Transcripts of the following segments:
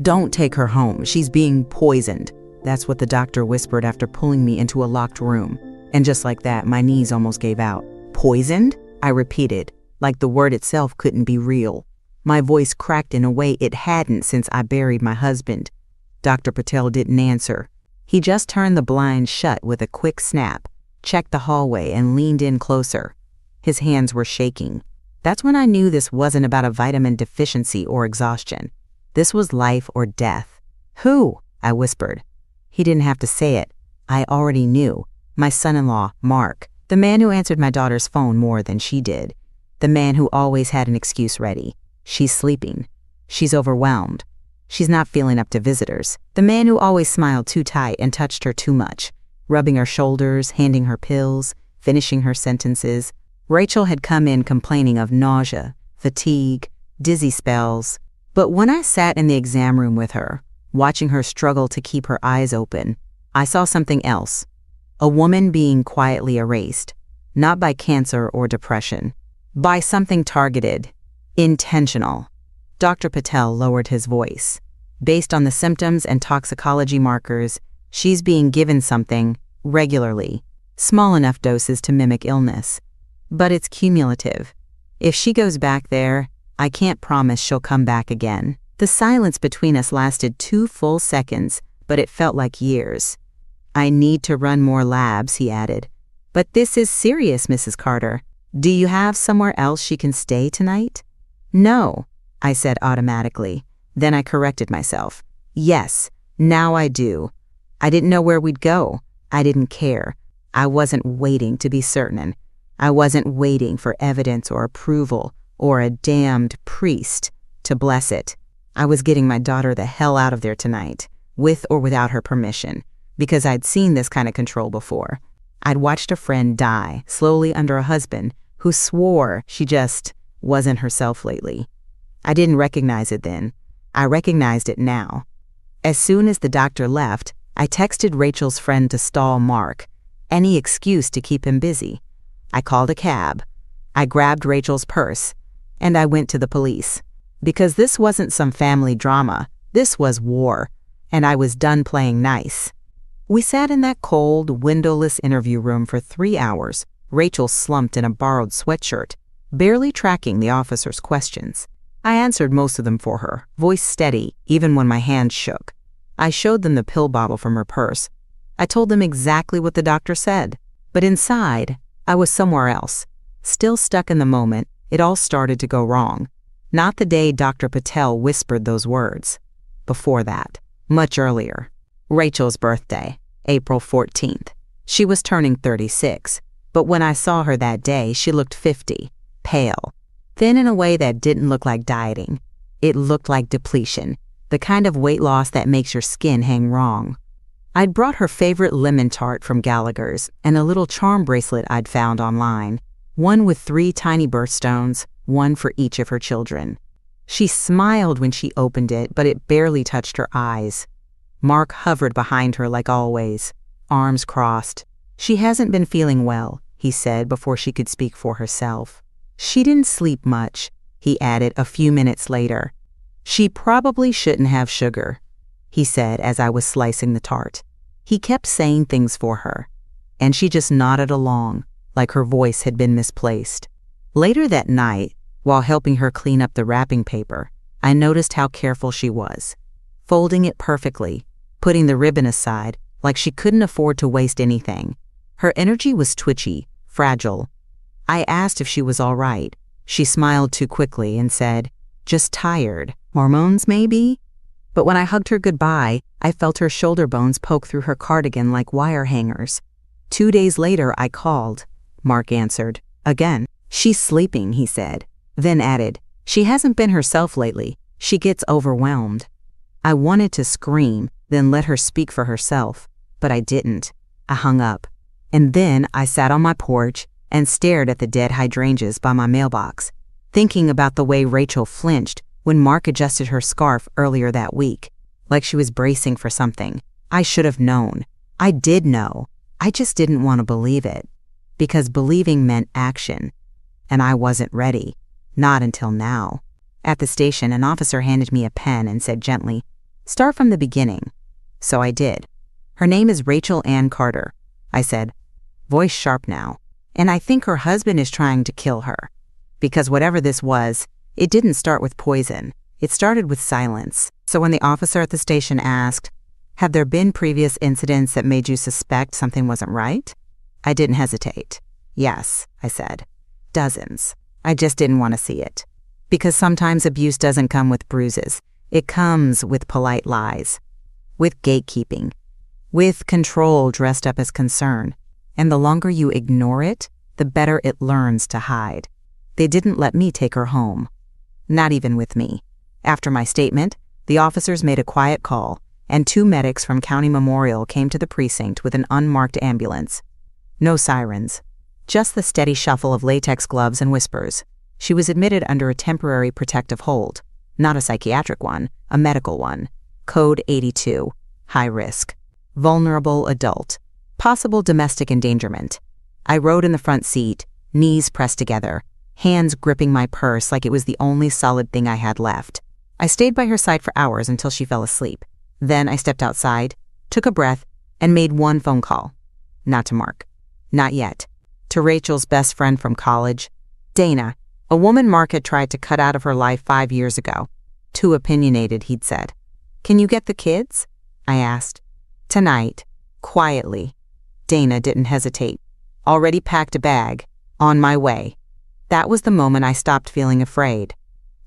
"Don't take her home. She's being poisoned." That's what the doctor whispered after pulling me into a locked room. And just like that, my knees almost gave out. "Poisoned?" I repeated, like the word itself couldn't be real. My voice cracked in a way it hadn't since I buried my husband. Dr. Patel didn't answer. He just turned the blinds shut with a quick snap, checked the hallway, and leaned in closer. His hands were shaking. That's when I knew this wasn't about a vitamin deficiency or exhaustion. This was life or death. "Who?" I whispered. He didn't have to say it. I already knew. My son-in-law, Mark, the man who answered my daughter's phone more than she did. The man who always had an excuse ready. She's sleeping. She's overwhelmed. She's not feeling up to visitors. The man who always smiled too tight and touched her too much, rubbing her shoulders, handing her pills, finishing her sentences. Rachel had come in complaining of nausea, fatigue, dizzy spells. But when I sat in the exam room with her, watching her struggle to keep her eyes open, I saw something else. A woman being quietly erased, not by cancer or depression, by something targeted, intentional. Dr. Patel lowered his voice. Based on the symptoms and toxicology markers, she's being given something regularly, small enough doses to mimic illness. But it's cumulative. If she goes back there, I can't promise she'll come back again. The silence between us lasted 2 full seconds, but it felt like years. "I need to run more labs," he added. "But this is serious, Mrs. Carter. Do you have somewhere else she can stay tonight?" "No," I said automatically. Then I corrected myself. "Yes, now I do. I didn't know where we'd go. I didn't care. I wasn't waiting to be certain. I wasn't waiting for evidence or approval or a damned priest to bless it. I was getting my daughter the hell out of there tonight, with or without her permission, because I'd seen this kind of control before. I'd watched a friend die slowly under a husband who swore she just wasn't herself lately. I didn't recognize it then. I recognized it now. As soon as the doctor left, I texted Rachel's friend to stall Mark, any excuse to keep him busy. I called a cab. I grabbed Rachel's purse, and I went to the police. Because this wasn't some family drama, this was war, and I was done playing nice. We sat in that cold, windowless interview room for 3 hours, Rachel slumped in a borrowed sweatshirt, barely tracking the officer's questions. I answered most of them for her, voice steady, even when my hands shook. I showed them the pill bottle from her purse. I told them exactly what the doctor said. But inside, I was somewhere else. Still stuck in the moment, it all started to go wrong. Not the day Dr. Patel whispered those words. Before that, much earlier. Rachel's birthday, April 14th. She was turning 36, but when I saw her that day, she looked 50, pale. Thin in a way that didn't look like dieting. It looked like depletion, the kind of weight loss that makes your skin hang wrong. I'd brought her favorite lemon tart from Gallagher's and a little charm bracelet I'd found online, one with 3 tiny birthstones, one for each of her children. She smiled when she opened it, but it barely touched her eyes. Mark hovered behind her like always, arms crossed. "She hasn't been feeling well," he said before she could speak for herself. "She didn't sleep much," he added a few minutes later. "She probably shouldn't have sugar," he said as I was slicing the tart. He kept saying things for her, and she just nodded along, like her voice had been misplaced. Later that night, while helping her clean up the wrapping paper, I noticed how careful she was, folding it perfectly, putting the ribbon aside, like she couldn't afford to waste anything. Her energy was twitchy, fragile. I asked if she was all right. She smiled too quickly and said, "Just tired. Hormones, maybe?" But when I hugged her goodbye, I felt her shoulder bones poke through her cardigan like wire hangers. 2 days later, I called. Mark answered. Again. "She's sleeping," he said. Then added, "She hasn't been herself lately. She gets overwhelmed." I wanted to scream, then let her speak for herself, but I didn't. I hung up. And then I sat on my porch and stared at the dead hydrangeas by my mailbox, thinking about the way Rachel flinched when Mark adjusted her scarf earlier that week, like she was bracing for something. I should have known. I did know. I just didn't want to believe it, because believing meant action, and I wasn't ready. Not until now. At the station, an officer handed me a pen and said gently, Start from the beginning. So I did. Her name is Rachel Ann Carter, I said, voice sharp now. And I think her husband is trying to kill her. Because whatever this was, it didn't start with poison. It started with silence. So when the officer at the station asked, "Have there been previous incidents that made you suspect something wasn't right?" I didn't hesitate. "Yes," I said. "Dozens. I just didn't want to see it." Because sometimes abuse doesn't come with bruises. It comes with polite lies, with gatekeeping, with control dressed up as concern. And the longer you ignore it, the better it learns to hide. They didn't let me take her home. Not even with me. After my statement, the officers made a quiet call, and 2 medics from County Memorial came to the precinct with an unmarked ambulance. No sirens. Just the steady shuffle of latex gloves and whispers. She was admitted under a temporary protective hold. Not a psychiatric one, a medical one. Code 82. High risk. Vulnerable adult. Possible domestic endangerment. I rode in the front seat, knees pressed together, hands gripping my purse like it was the only solid thing I had left. I stayed by her side for hours until she fell asleep. Then I stepped outside, took a breath, and made one phone call. Not to Mark. Not yet. To Rachel's best friend from college, Dana, a woman Mark had tried to cut out of her life 5 years ago. Too opinionated, he'd said. "Can you get the kids?" I asked. "Tonight." Quietly. Dana didn't hesitate. Already packed a bag. On my way. That was the moment I stopped feeling afraid.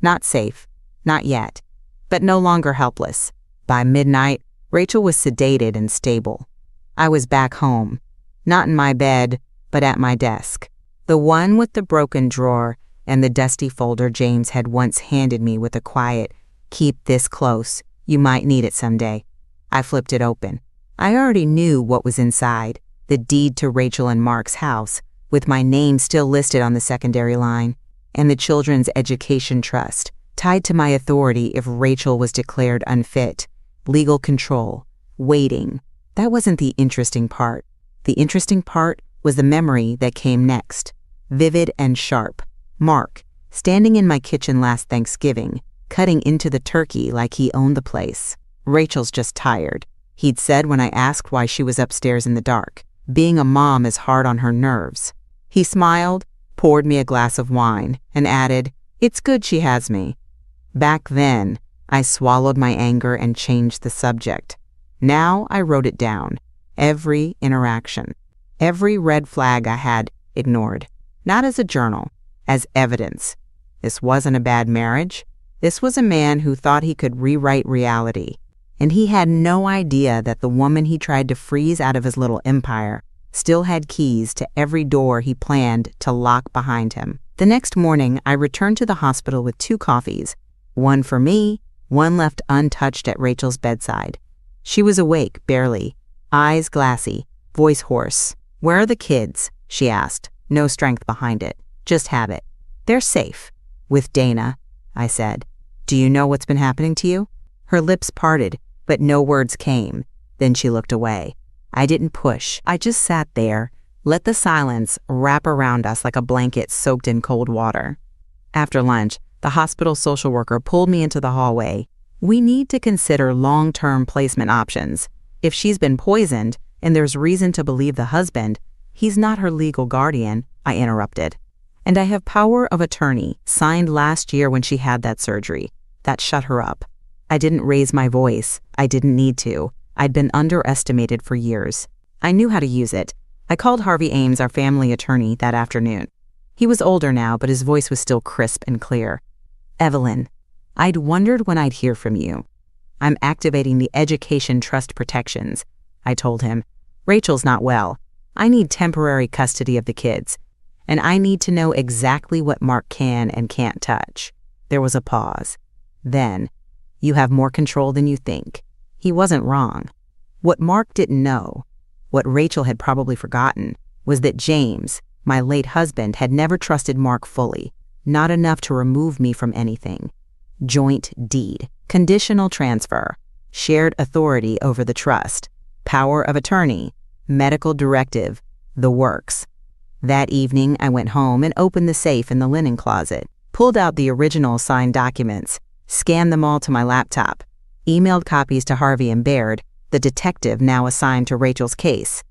Not safe. Not yet. But no longer helpless. By midnight, Rachel was sedated and stable. I was back home. Not in my bed, but at my desk. The one with the broken drawer and the dusty folder James had once handed me with a quiet, "Keep this close. You might need it someday." I flipped it open. I already knew what was inside. The deed to Rachel and Mark's house, with my name still listed on the secondary line, and the Children's Education Trust, tied to my authority if Rachel was declared unfit. Legal control. Waiting. That wasn't the interesting part. The interesting part was the memory that came next. Vivid and sharp. Mark, standing in my kitchen last Thanksgiving, cutting into the turkey like he owned the place. "Rachel's just tired," he'd said when I asked why she was upstairs in the dark. "Being a mom is hard on her nerves." He smiled, poured me a glass of wine, and added, "It's good she has me." Back then, I swallowed my anger and changed the subject. Now I wrote it down. Every interaction. Every red flag I had ignored. Not as a journal, as evidence. This wasn't a bad marriage. This was a man who thought he could rewrite reality. And he had no idea that the woman he tried to freeze out of his little empire still had keys to every door he planned to lock behind him. The next morning, I returned to the hospital with 2 coffees. One for me, one left untouched at Rachel's bedside. She was awake, barely, eyes glassy, voice hoarse. "Where are the kids?" she asked. No strength behind it, just habit. "They're safe. With Dana," I said. "Do you know what's been happening to you?" Her lips parted, but no words came. Then she looked away. I didn't push. I just sat there, let the silence wrap around us like a blanket soaked in cold water. After lunch, the hospital social worker pulled me into the hallway. "We need to consider long-term placement options. If she's been poisoned, and there's reason to believe the husband, he's not her legal guardian," I interrupted. "And I have power of attorney, signed last year when she had that surgery. That shut her up." I didn't raise my voice. I didn't need to. I'd been underestimated for years. I knew how to use it. I called Harvey Ames, our family attorney, that afternoon. He was older now, but his voice was still crisp and clear. "Evelyn, I'd wondered when I'd hear from you. I'm activating the Education Trust protections," I told him. "Rachel's not well. I need temporary custody of the kids. And I need to know exactly what Mark can and can't touch." There was a pause. Then, "You have more control than you think." He wasn't wrong. What Mark didn't know, what Rachel had probably forgotten, was that James, my late husband, had never trusted Mark fully, not enough to remove me from anything. Joint deed, conditional transfer, shared authority over the trust, power of attorney, medical directive, the works. That evening, I went home and opened the safe in the linen closet, pulled out the original signed documents, scanned them all to my laptop. emailed copies to Harvey and Baird, the detective now assigned to Rachel's case.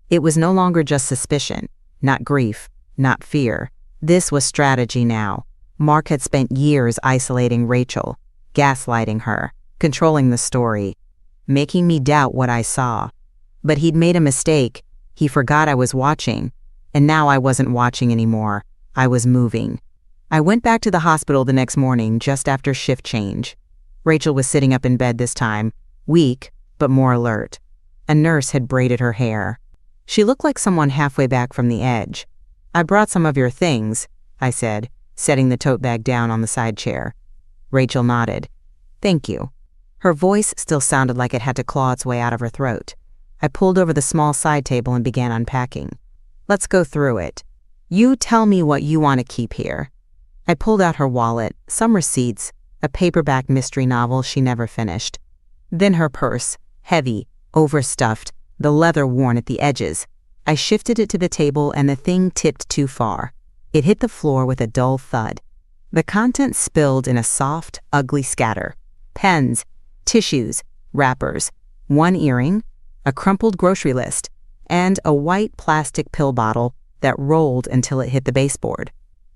It was no longer just suspicion, not grief, not fear. This was strategy now. Mark had spent years isolating Rachel, gaslighting her, controlling the story, making me doubt what I saw. But he'd made a mistake. He forgot I was watching, and now I wasn't watching anymore. I was moving. I went back to the hospital the next morning just after shift change. Rachel was sitting up in bed this time, weak but more alert. A nurse had braided her hair. She looked like someone halfway back from the edge. "I brought some of your things," I said, setting the tote bag down on the side chair. Rachel nodded. "Thank you." Her voice still sounded like it had to claw its way out of her throat. I pulled over the small side table and began unpacking. "Let's go through it. You tell me what you want to keep here." I pulled out her wallet, some receipts, a paperback mystery novel she never finished. Then her purse, heavy, overstuffed, the leather worn at the edges. I shifted it to the table and the thing tipped too far. It hit the floor with a dull thud. The contents spilled in a soft, ugly scatter. Pens, tissues, wrappers, one earring, a crumpled grocery list, and a white plastic pill bottle that rolled until it hit the baseboard.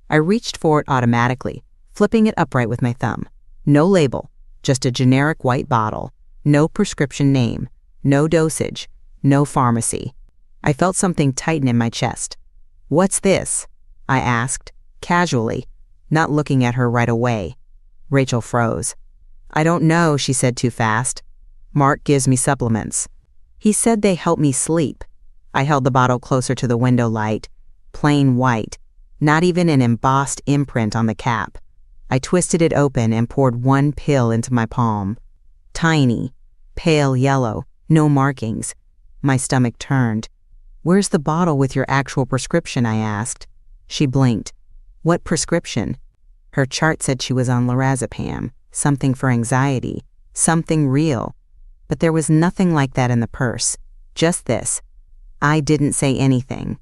I reached for it automatically, flipping it upright with my thumb. No label, just a generic white bottle. No prescription name, no dosage, no pharmacy. I felt something tighten in my chest. "What's this?" I asked, casually, not looking at her right away. Rachel froze. "I don't know," she said too fast. "Mark gives me supplements. He said they help me sleep." I held the bottle closer to the window light. Plain white, not even an embossed imprint on the cap. I twisted it open and poured one pill into my palm. Tiny, pale yellow, no markings. My stomach turned. "Where's the bottle with your actual prescription?" I asked. She blinked. "What prescription?" Her chart said she was on lorazepam, something for anxiety, something real. But there was nothing like that in the purse, just this. I didn't say anything.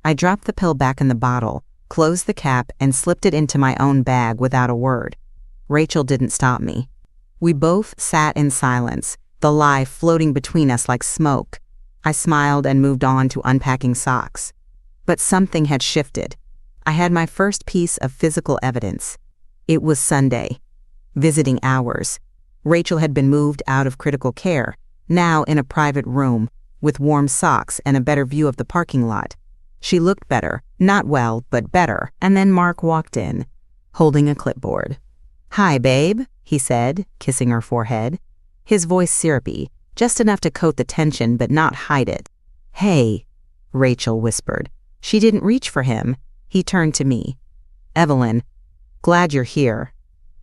I dropped the pill back in the bottle, closed the cap, and slipped it into my own bag without a word. Rachel didn't stop me. We both sat in silence, the lie floating between us like smoke. I smiled and moved on to unpacking socks. But something had shifted. I had my first piece of physical evidence. It was Sunday. Visiting hours. Rachel had been moved out of critical care, now in a private room, with warm socks and a better view of the parking lot. She looked better, not well, but better, and then Mark walked in, holding a clipboard. "Hi, babe," he said, kissing her forehead. His voice syrupy, just enough to coat the tension but not hide it. "Hey," Rachel whispered. She didn't reach for him. He turned to me. "Evelyn, glad you're here."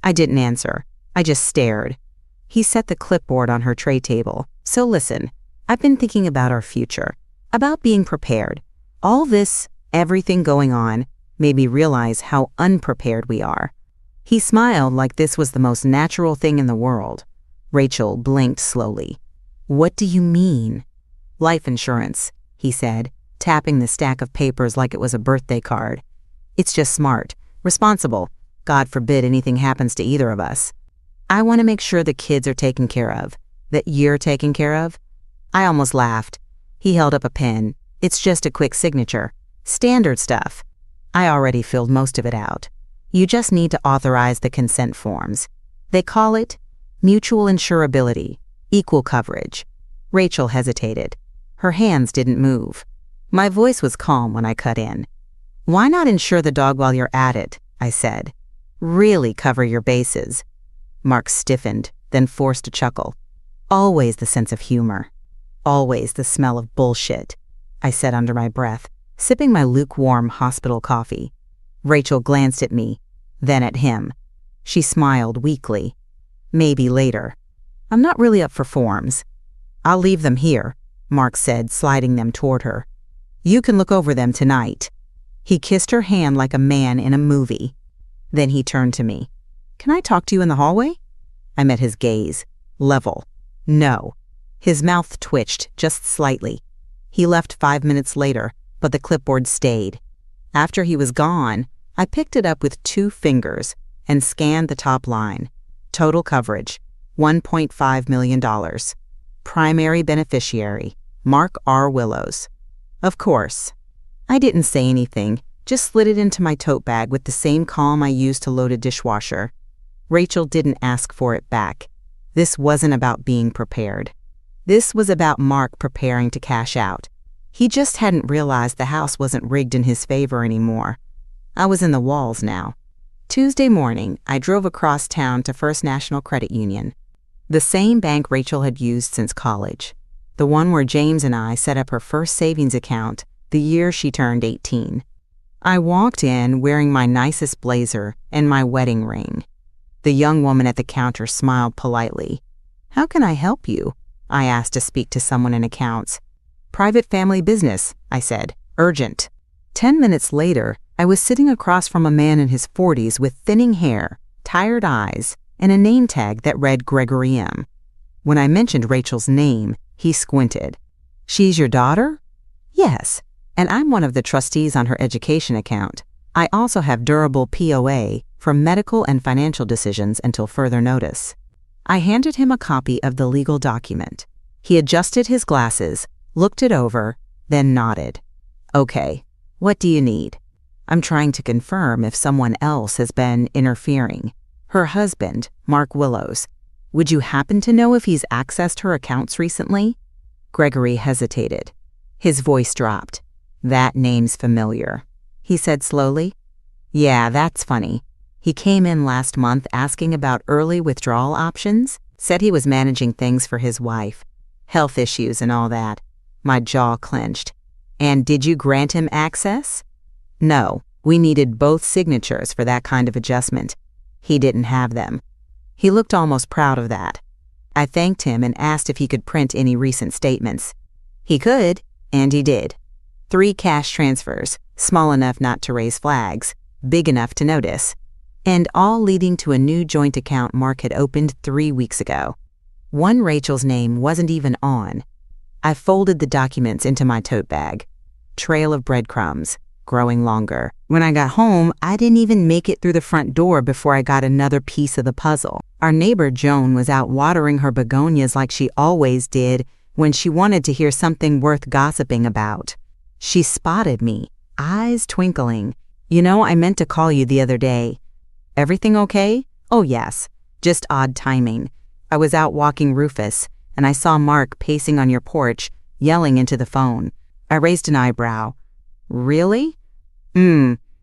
I didn't answer. I just stared. He set the clipboard on her tray table. "So listen, I've been thinking about our future, about being prepared. All this, everything going on, made me realize how unprepared we are." He smiled like this was the most natural thing in the world. Rachel blinked slowly. "What do you mean?" "Life insurance," he said, tapping the stack of papers like it was a birthday card. "It's just smart, responsible. God forbid anything happens to either of us. I want to make sure the kids are taken care of, that you're taken care of." I almost laughed. He held up a pen. "It's just a quick signature. Standard stuff. I already filled most of it out. You just need to authorize the consent forms. They call it mutual insurability, equal coverage." Rachel hesitated. Her hands didn't move. My voice was calm when I cut in. "Why not insure the dog while you're at it?" I said. "Really cover your bases." Mark stiffened, then forced a chuckle. "Always the sense of humor. Always the smell of bullshit," I said under my breath, sipping my lukewarm hospital coffee. Rachel glanced at me, then at him. She smiled weakly. "Maybe later. I'm not really up for forms." "I'll leave them here," Mark said, sliding them toward her. "You can look over them tonight." He kissed her hand like a man in a movie. Then he turned to me. "Can I talk to you in the hallway?" I met his gaze. Level. No. His mouth twitched just slightly. He left 5 minutes later, but the clipboard stayed. After he was gone, I picked it up with 2 fingers and scanned the top line. Total coverage. $1.5 million. Primary beneficiary, Mark R. Willows. Of course. I didn't say anything, just slid it into my tote bag with the same calm I used to load a dishwasher. Rachel didn't ask for it back. This wasn't about being prepared. This was about Mark preparing to cash out. He just hadn't realized the house wasn't rigged in his favor anymore. I was in the walls now. Tuesday morning, I drove across town to First National Credit Union, the same bank Rachel had used since college, the one where James and I set up her first savings account the year she turned 18. I walked in wearing my nicest blazer and my wedding ring. The young woman at the counter smiled politely. "How can I help you?" I asked to speak to someone in accounts. "Private family business," I said. "Urgent." 10 minutes later, I was sitting across from a man in his 40s with thinning hair, tired eyes, and a name tag that read Gregory M. When I mentioned Rachel's name, he squinted. "She's your daughter?" "Yes, and I'm one of the trustees on her education account. I also have durable POA for medical and financial decisions until further notice." I handed him a copy of the legal document. He adjusted his glasses, looked it over, then nodded. "Okay, what do you need?" "I'm trying to confirm if someone else has been interfering. Her husband, Mark Willows. Would you happen to know if he's accessed her accounts recently?" Gregory hesitated. His voice dropped. "That name's familiar," he said slowly. "Yeah, that's funny. He came in last month asking about early withdrawal options, said he was managing things for his wife. Health issues and all that." My jaw clenched. "And did you grant him access?" "No, we needed both signatures for that kind of adjustment. He didn't have them." He looked almost proud of that. I thanked him and asked if he could print any recent statements. He could, and he did. 3 cash transfers, small enough not to raise flags, big enough to notice, and all leading to a new joint account Mark had opened 3 weeks ago. One Rachel's name wasn't even on. I folded the documents into my tote bag. Trail of breadcrumbs, growing longer. When I got home, I didn't even make it through the front door before I got another piece of the puzzle. Our neighbor Joan was out watering her begonias like she always did when she wanted to hear something worth gossiping about. She spotted me, eyes twinkling. "You know, I meant to call you the other day." "Everything okay?" "Oh yes, just odd timing. I was out walking Rufus, and I saw Mark pacing on your porch, yelling into the phone." I raised an eyebrow. "Really?"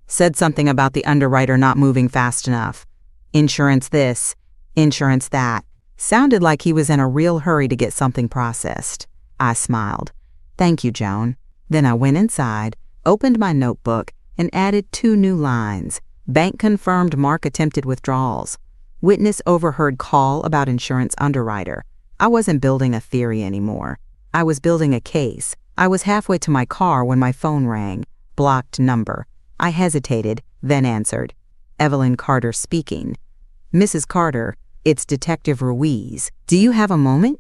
Said something about the underwriter not moving fast enough. Insurance this, insurance that. Sounded like he was in a real hurry to get something processed. I smiled. "Thank you, Joan." Then I went inside, opened my notebook, and added 2 new lines. Bank confirmed Mark attempted withdrawals. Witness overheard call about insurance underwriter. I wasn't building a theory anymore. I was building a case. I was halfway to my car when my phone rang. Blocked number. I hesitated, then answered. Evelyn Carter speaking. "Mrs. Carter, it's Detective Ruiz. Do you have a moment?"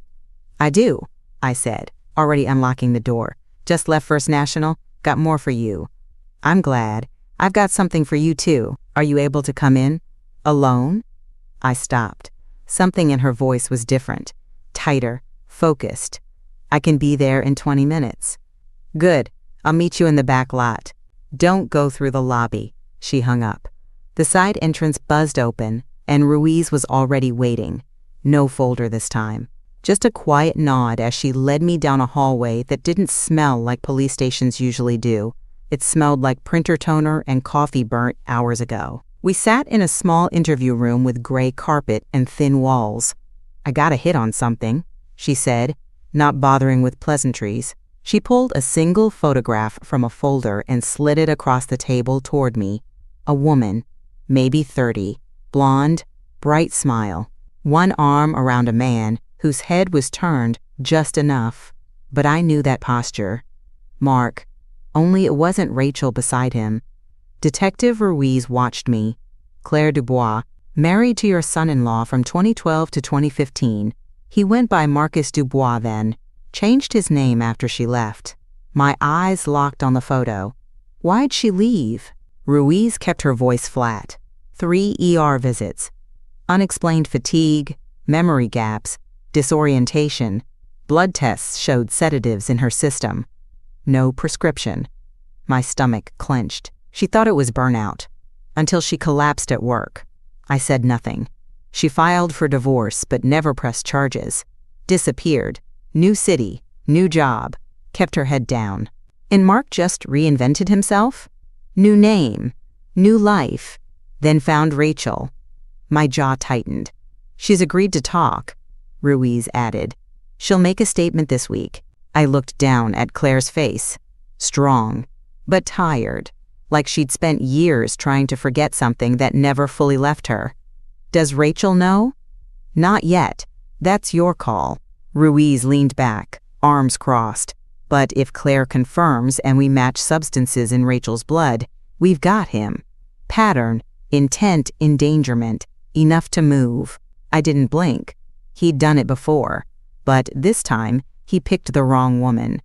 "I do," I said, already unlocking the door. "Just left First National. Got more for you." "I'm glad. I've got something for you too. Are you able to come in?" "Alone?" I stopped. Something in her voice was different, tighter, focused. "I can be there in 20 minutes. "Good. I'll meet you in the back lot." "Don't go through the lobby." She hung up. The side entrance buzzed open, and Ruiz was already waiting. No folder this time. Just a quiet nod as she led me down a hallway that didn't smell like police stations usually do. It smelled like printer toner and coffee burnt hours ago. We sat in a small interview room with gray carpet and thin walls. "I got a hit on something," she said, not bothering with pleasantries. She pulled a single photograph from a folder and slid it across the table toward me. A woman, maybe 30, blonde, bright smile. One arm around a man whose head was turned just enough, but I knew that posture. Mark, only it wasn't Rachel beside him. Detective Ruiz watched me. "Claire Dubois, married to your son-in-law from 2012 to 2015. He went by Marcus Dubois then. Changed his name after she left." My eyes locked on the photo. "Why'd she leave?" Ruiz kept her voice flat. 3 ER visits. Unexplained fatigue, memory gaps, disorientation. Blood tests showed sedatives in her system. No prescription. My stomach clenched. She thought it was burnout. Until she collapsed at work. I said nothing. She filed for divorce but never pressed charges. Disappeared. New city, new job. Kept her head down. And Mark just reinvented himself? New name, new life. Then found Rachel. My jaw tightened. She's agreed to talk, Ruiz added. She'll make a statement this week. I looked down at Claire's face. Strong, but tired, like she'd spent years trying to forget something that never fully left her. Does Rachel know? Not yet. That's your call. Ruiz leaned back, arms crossed. But if Claire confirms and we match substances in Rachel's blood, we've got him. Pattern, intent, endangerment, enough to move. I didn't blink. He'd done it before. But this time, he picked the wrong woman.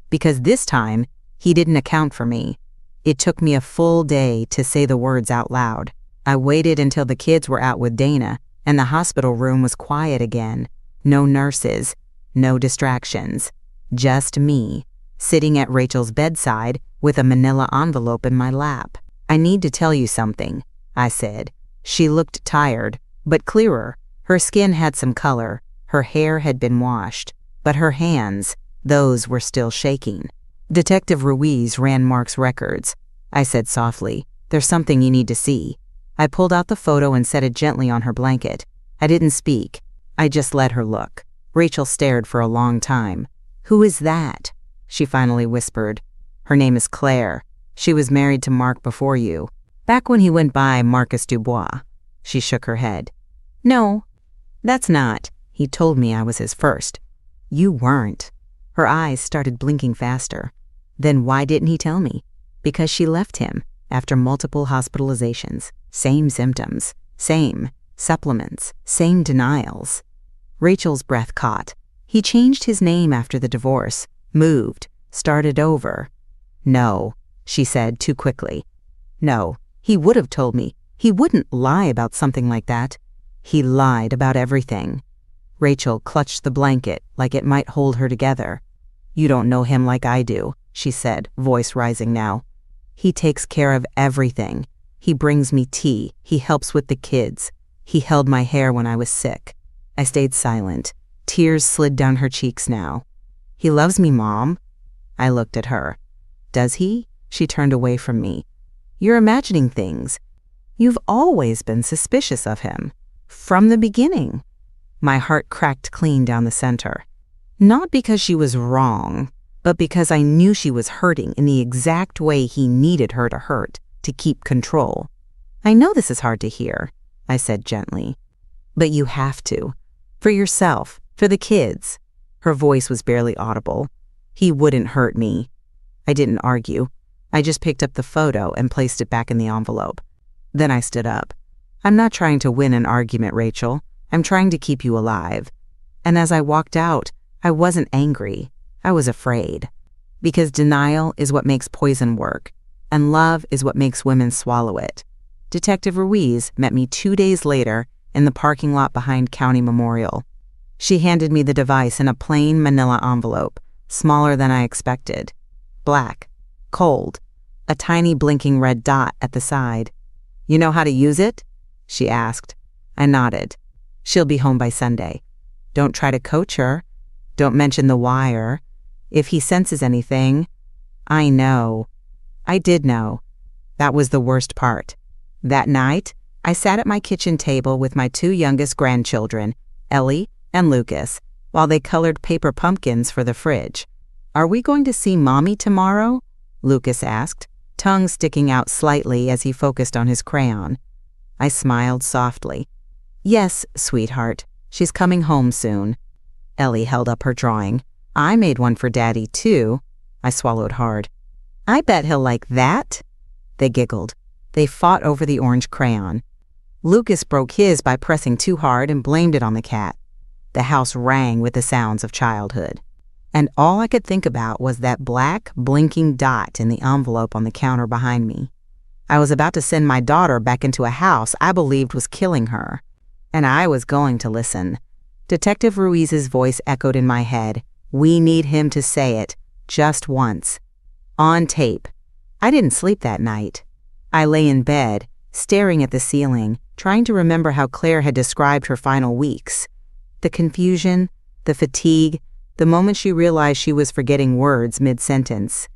Because this time, he didn't account for me. It took me a full day to say the words out loud. I waited until the kids were out with Dana, and the hospital room was quiet again. No nurses, no distractions. Just me, sitting at Rachel's bedside with a manila envelope in my lap. I need to tell you something, I said. She looked tired, but clearer. Her skin had some color. Her hair had been washed. But her hands, those were still shaking. Detective Ruiz ran Mark's records. I said softly, "There's something you need to see." I pulled out the photo and set it gently on her blanket. I didn't speak. I just let her look. Rachel stared for a long time. "Who is that?" she finally whispered. "Her name is Claire. She was married to Mark before you. Back when he went by Marcus Dubois." She shook her head. "No, that's not. He told me I was his first." "You weren't." Her eyes started blinking faster. "Then why didn't he tell me?" "Because she left him after multiple hospitalizations. Same symptoms, same supplements, same denials." Rachel's breath caught. "He changed his name after the divorce, moved, started over." "No," she said too quickly. "No, he would have told me. He wouldn't lie about something like that." "He lied about everything." Rachel clutched the blanket like it might hold her together. "You don't know him like I do," she said, voice rising now. "He takes care of everything. He brings me tea. He helps with the kids. He held my hair when I was sick." I stayed silent. Tears slid down her cheeks now. "He loves me, Mom." I looked at her. "Does he?" She turned away from me. "You're imagining things. You've always been suspicious of him. From the beginning." My heart cracked clean down the center. Not because she was wrong, but because I knew she was hurting in the exact way he needed her to hurt, to keep control. "I know this is hard to hear," I said gently. "But you have to. For yourself, for the kids." Her voice was barely audible. "He wouldn't hurt me." I didn't argue. I just picked up the photo and placed it back in the envelope. Then I stood up. "I'm not trying to win an argument, Rachel. I'm trying to keep you alive." And as I walked out, I wasn't angry. I was afraid. Because denial is what makes poison work, and love is what makes women swallow it. Detective Ruiz met me 2 days later in the parking lot behind County Memorial. She handed me the device in a plain manila envelope, smaller than I expected. Black, cold, a tiny blinking red dot at the side. "You know how to use it?" she asked. I nodded. "She'll be home by Sunday. Don't try to coach her. Don't mention the wire. If he senses anything..." I know. I did know. That was the worst part. That night, I sat at my kitchen table with my 2 youngest grandchildren, Ellie and Lucas, while they colored paper pumpkins for the fridge. "Are we going to see Mommy tomorrow?" Lucas asked, tongue sticking out slightly as he focused on his crayon. I smiled softly. "Yes, sweetheart. She's coming home soon." Ellie held up her drawing. "I made one for Daddy, too." I swallowed hard. "I bet he'll like that." They giggled. They fought over the orange crayon. Lucas broke his by pressing too hard and blamed it on the cat. The house rang with the sounds of childhood. And all I could think about was that black, blinking dot in the envelope on the counter behind me. I was about to send my daughter back into a house I believed was killing her. And I was going to listen. Detective Ruiz's voice echoed in my head. We need him to say it, just once. On tape. I didn't sleep that night. I lay in bed, staring at the ceiling, trying to remember how Claire had described her final weeks. The confusion, the fatigue, the moment she realized she was forgetting words mid-sentence.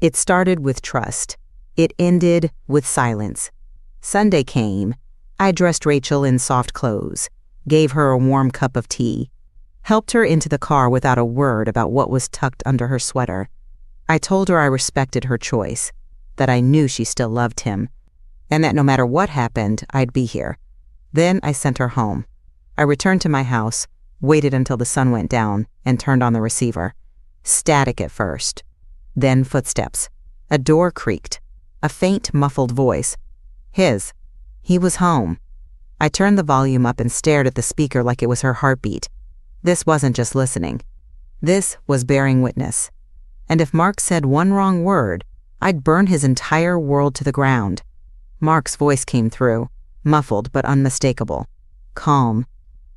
It started with trust. It ended with silence. Sunday came. I dressed Rachel in soft clothes, gave her a warm cup of tea, helped her into the car without a word about what was tucked under her sweater. I told her I respected her choice, that I knew she still loved him, and that no matter what happened, I'd be here. Then I sent her home. I returned to my house, waited until the sun went down, and turned on the receiver. Static at first. Then footsteps. A door creaked. A faint, muffled voice. His. He was home. I turned the volume up and stared at the speaker like it was her heartbeat. This wasn't just listening. This was bearing witness. And if Mark said one wrong word, I'd burn his entire world to the ground. Mark's voice came through, muffled but unmistakable. Calm.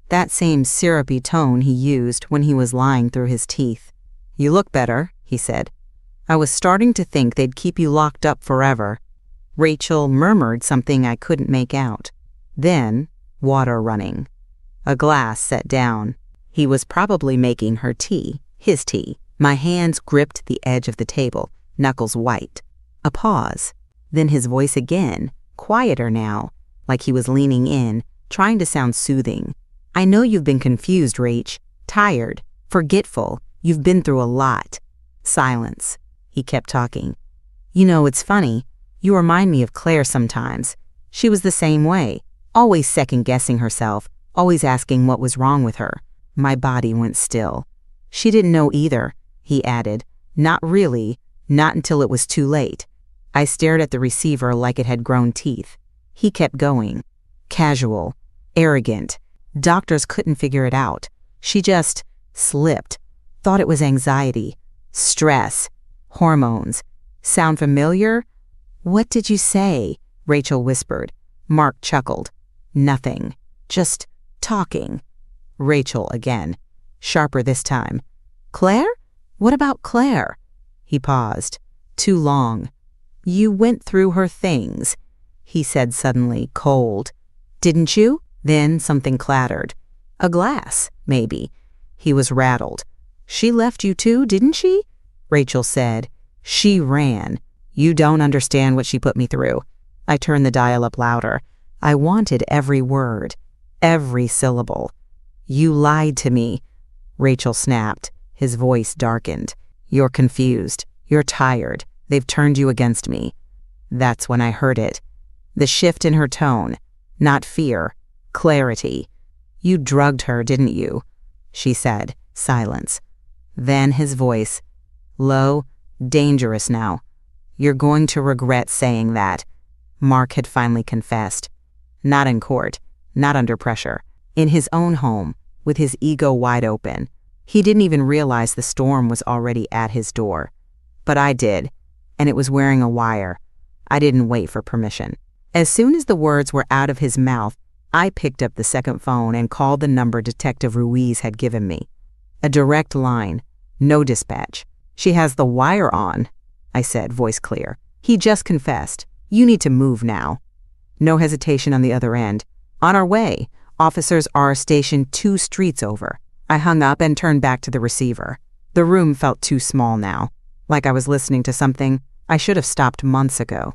That same syrupy tone he used when he was lying through his teeth. You look better, he said. I was starting to think they'd keep you locked up forever. Rachel murmured something I couldn't make out. Then, water running. A glass set down. He was probably making her tea, his tea. My hands gripped the edge of the table, knuckles white. A pause. Then his voice again, quieter now, like he was leaning in, trying to sound soothing. I know you've been confused, Rach. Tired. Forgetful. You've been through a lot. Silence. He kept talking. You know, it's funny. You remind me of Claire sometimes. She was the same way, always second-guessing herself, always asking what was wrong with her. My body went still. She didn't know either, he added. Not really, not until it was too late. I stared at the receiver like it had grown teeth. He kept going. Casual, arrogant. Doctors couldn't figure it out. She just slipped. Thought it was anxiety, stress, hormones. Sound familiar? What did you say? Rachel whispered. Mark chuckled. Nothing. Just talking. Rachel again. Sharper this time. Claire? What about Claire? He paused. Too long. You went through her things, he said suddenly, cold. Didn't you? Then something clattered. A glass, maybe. He was rattled. She left you too, didn't she? Rachel said. She ran. You don't understand what she put me through. I turned the dial up louder. I wanted every word, every syllable. You lied to me, Rachel snapped. His voice darkened. You're confused. You're tired. They've turned you against me. That's when I heard it. The shift in her tone. Not fear. Clarity. You drugged her, didn't you? She said. Silence. Then his voice. Low, dangerous now. You're going to regret saying that. Mark had finally confessed. Not in court. Not under pressure. In his own home, with his ego wide open. He didn't even realize the storm was already at his door. But I did, and it was wearing a wire. I didn't wait for permission. As soon as the words were out of his mouth, I picked up the second phone and called the number Detective Ruiz had given me. A direct line, no dispatch. She has the wire on, I said, voice clear. He just confessed. You need to move now. No hesitation on the other end. On our way. Officers are stationed 2 streets over. I hung up and turned back to the receiver. The room felt too small now, like I was listening to something I should have stopped months ago.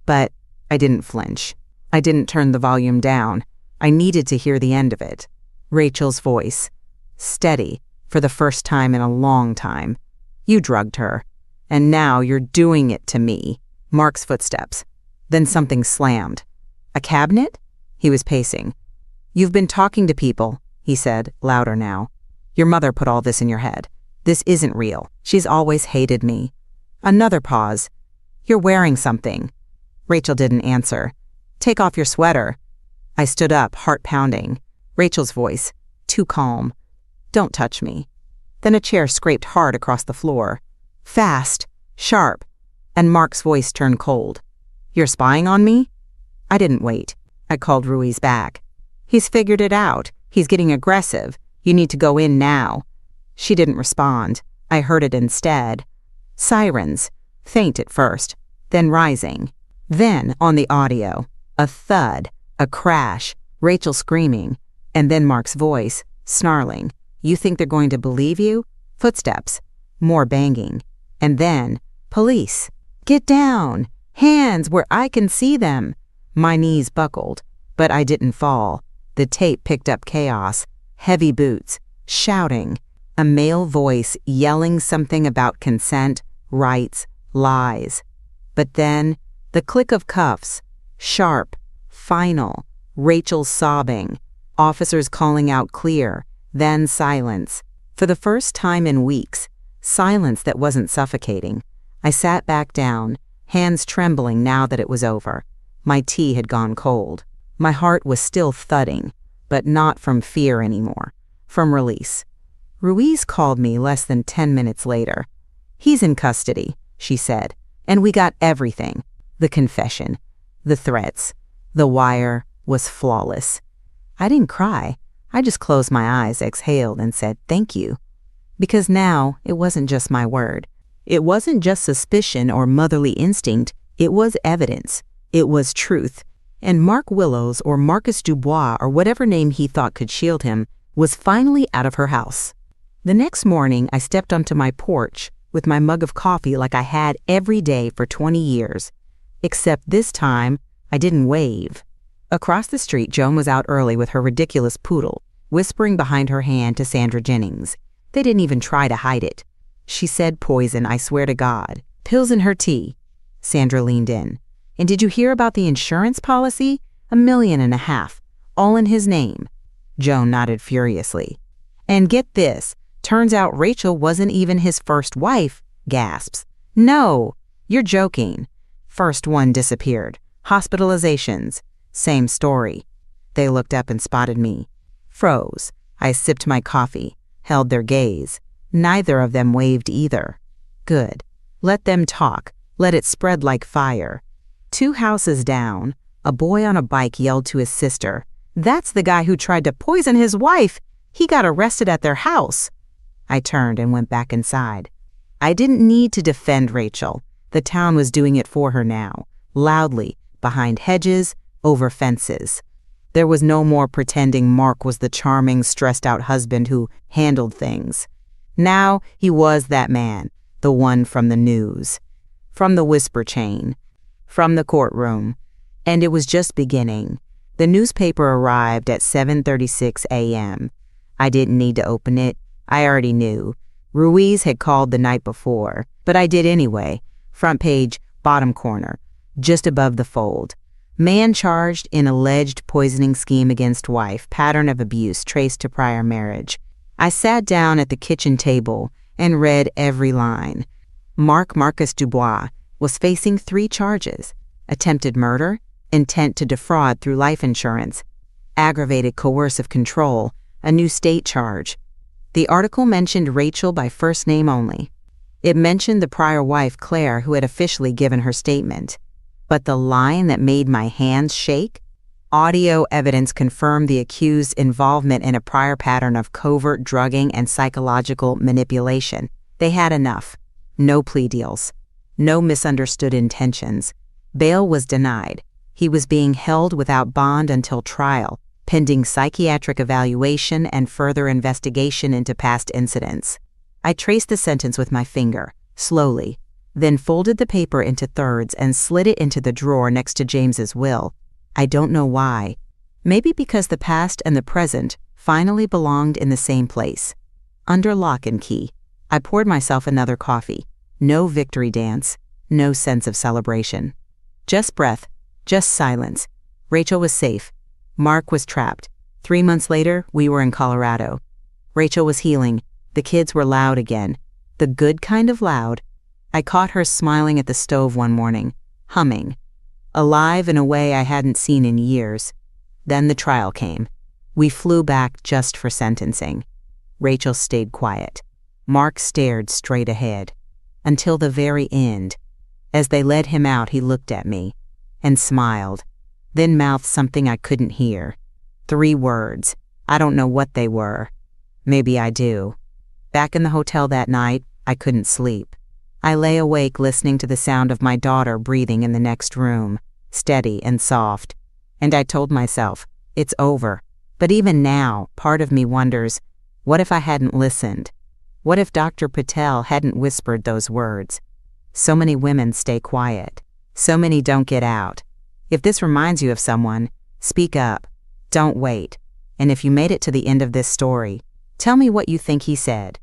But I didn't flinch. I didn't turn the volume down. I needed to hear the end of it. Rachel's voice. Steady, for the first time in a long time. You drugged her. And now you're doing it to me. Mark's footsteps. Then something slammed. A cabinet? He was pacing. You've been talking to people, he said, louder now. Your mother put all this in your head. This isn't real. She's always hated me. Another pause. You're wearing something. Rachel didn't answer. Take off your sweater. I stood up, heart pounding. Rachel's voice, too calm. Don't touch me. Then a chair scraped hard across the floor. Fast, sharp, and Mark's voice turned cold. You're spying on me? I didn't wait. I called Ruiz back. He's figured it out. He's getting aggressive. You need to go in now." She didn't respond. I heard it instead. Sirens, faint at first, then rising. Then, on the audio, a thud, a crash, Rachel screaming, and then Mark's voice, snarling. "You think they're going to believe you?" Footsteps, more banging. And then, "Police! Get down! Hands where I can see them!" My knees buckled, but I didn't fall. The tape picked up chaos, heavy boots, shouting, a male voice yelling something about consent, rights, lies. But then, the click of cuffs, sharp, final, Rachel sobbing, officers calling out clear, then silence. For the first time in weeks, silence that wasn't suffocating. I sat back down, hands trembling now that it was over. My tea had gone cold. My heart was still thudding, but not from fear anymore, from release. Ruiz called me less than 10 minutes later. "He's in custody," she said, "and we got everything. The confession, the threats, the wire was flawless." I didn't cry. I just closed my eyes, exhaled, and said, "Thank you." Because now it wasn't just my word. It wasn't just suspicion or motherly instinct. It was evidence. It was truth. And Mark Willows, or Marcus Dubois, or whatever name he thought could shield him, was finally out of her house. The next morning, I stepped onto my porch with my mug of coffee like I had every day for 20 years. Except this time, I didn't wave. Across the street, Joan was out early with her ridiculous poodle, whispering behind her hand to Sandra Jennings. They didn't even try to hide it. She said poison, I swear to God. Pills in her tea. Sandra leaned in. "And did you hear about the insurance policy? $1.5 million, all in his name." Joan nodded furiously. "And get this, turns out Rachel wasn't even his first wife," gasps. "No, you're joking." First one disappeared. Hospitalizations. Same story. They looked up and spotted me. Froze. I sipped my coffee, held their gaze. Neither of them waved either. Good. Let them talk. Let it spread like fire. 2 houses down, a boy on a bike yelled to his sister, "That's the guy who tried to poison his wife. He got arrested at their house." I turned and went back inside. I didn't need to defend Rachel. The town was doing it for her now, loudly, behind hedges, over fences. There was no more pretending Mark was the charming, stressed-out husband who handled things. Now he was that man, the one from the news, from the whisper chain, from the courtroom. And it was just beginning. The newspaper arrived at 7:36 a.m. I didn't need to open it. I already knew. Ruiz had called the night before, but I did anyway. Front page, bottom corner, just above the fold. Man charged in alleged poisoning scheme against wife, pattern of abuse traced to prior marriage. I sat down at the kitchen table and read every line. Marcus Dubois was facing 3 charges: attempted murder, intent to defraud through life insurance, aggravated coercive control, a new state charge. The article mentioned Rachel by first name only. It mentioned the prior wife, Claire, who had officially given her statement. But the line that made my hands shake? Audio evidence confirmed the accused's involvement in a prior pattern of covert drugging and psychological manipulation. They had enough. No plea deals. No misunderstood intentions. Bail was denied. He was being held without bond until trial, pending psychiatric evaluation and further investigation into past incidents. I traced the sentence with my finger, slowly, then folded the paper into thirds and slid it into the drawer next to James's will. I don't know why. Maybe because the past and the present finally belonged in the same place. Under lock and key, I poured myself another coffee. No victory dance, no sense of celebration. Just breath, just silence. Rachel was safe. Mark was trapped. 3 months later, we were in Colorado. Rachel was healing. The kids were loud again. The good kind of loud. I caught her smiling at the stove one morning, humming. Alive in a way I hadn't seen in years. Then the trial came. We flew back just for sentencing. Rachel stayed quiet. Mark stared straight ahead. Until the very end. As they led him out, he looked at me and smiled, then mouthed something I couldn't hear. 3 words. I don't know what they were. Maybe I do. Back in the hotel that night, I couldn't sleep. I lay awake listening to the sound of my daughter breathing in the next room, steady and soft. And I told myself, it's over. But even now, part of me wonders, what if I hadn't listened? What if Dr. Patel hadn't whispered those words? So many women stay quiet. So many don't get out. If this reminds you of someone, speak up. Don't wait. And if you made it to the end of this story, tell me what you think he said.